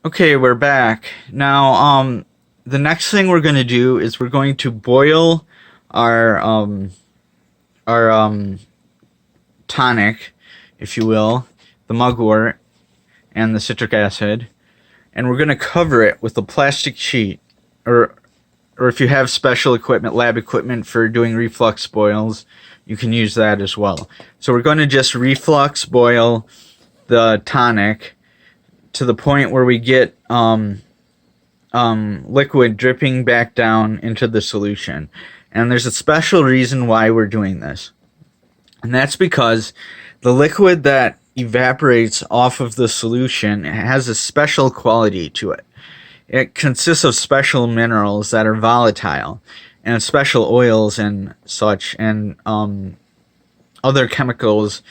Okay, we're back. Now, the next thing we're going to do is we're going to boil our our tonic, if you will, the mugwort and the citric acid, and we're going to cover it with a plastic sheet, or if you have special equipment, lab equipment for doing reflux boils, you can use that as well. So we're going to just reflux boil the tonic to the point where we get liquid dripping back down into the solution. And there's a special reason why we're doing this. And that's because the liquid that evaporates off of the solution has a special quality to it. It consists of special minerals that are volatile, and special oils and such, and other chemicals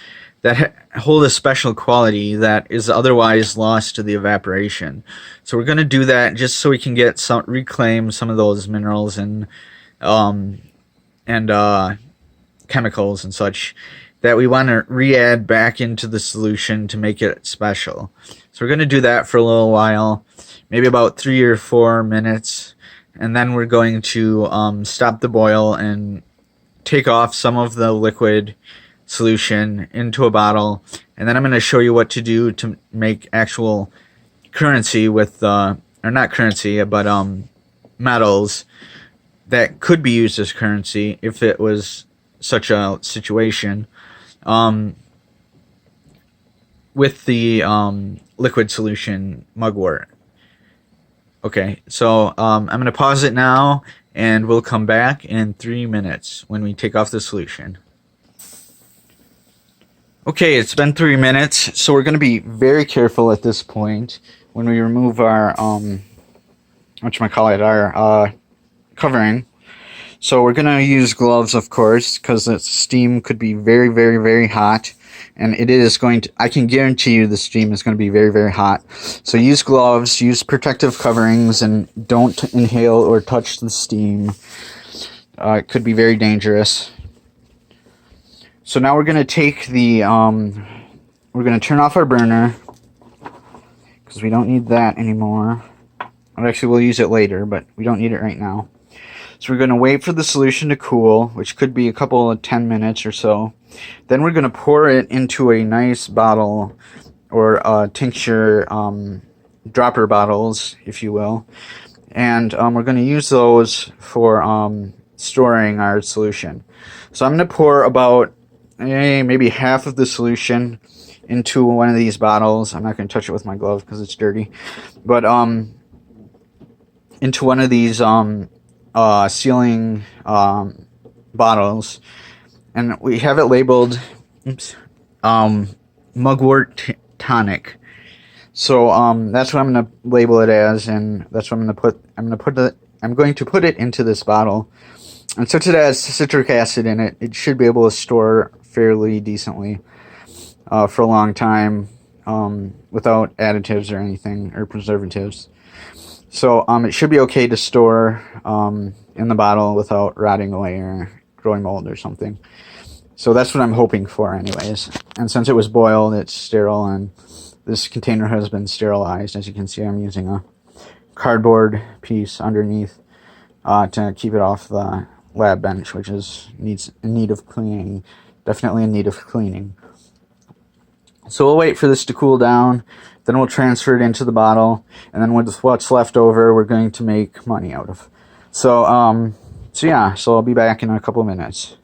that hold a special quality that is otherwise lost to the evaporation. So we're going to do that just so we can reclaim some of those minerals and chemicals and such that we want to re-add back into the solution to make it special. So we're going to do that for a little while, maybe about 3 or 4 minutes, and then we're going to stop the boil and take off some of the liquid solution into a bottle, and then I'm going to show you what to do to make actual currency with, or not currency, but metals that could be used as currency if it was such a situation, with the liquid solution mugwort. Okay, so I'm going to pause it now, and we'll come back in 3 minutes when we take off the solution. Okay, it's been 3 minutes, so we're going to be very careful at this point when we remove our, our covering. So we're going to use gloves, of course, because the steam could be very, very, very hot. And it is going to, I can guarantee you the steam is going to be very, very hot. So use gloves, use protective coverings, and don't inhale or touch the steam. It could be very dangerous. So now we're going to take the, we're going to turn off our burner, because we don't need that anymore. Or actually, we'll use it later, but we don't need it right now. So we're going to wait for the solution to cool, which could be a couple of 10 minutes or so. Then we're going to pour it into a nice bottle, or tincture dropper bottles, if you will. And we're going to use those for storing our solution. So I'm going to pour about maybe half of the solution into one of these bottles. I'm not going to touch it with my glove because it's dirty. But into one of these sealing bottles, and we have it labeled mugwort tonic. So that's what I'm going to label it as, and that's what I'm going to put it into this bottle. And since it has citric acid in it, it should be able to store fairly decently for a long time without additives or anything, or preservatives. So it should be okay to store in the bottle without rotting away or growing mold or something. So that's what I'm hoping for anyways. And since it was boiled, it's sterile, and this container has been sterilized. As you can see, I'm using a cardboard piece underneath to keep it off the lab bench, which is in need of cleaning. Definitely in need of cleaning. So we'll wait for this to cool down, then we'll transfer it into the bottle, and then with what's left over, we're going to make money out of. So, so I'll be back in a couple of minutes.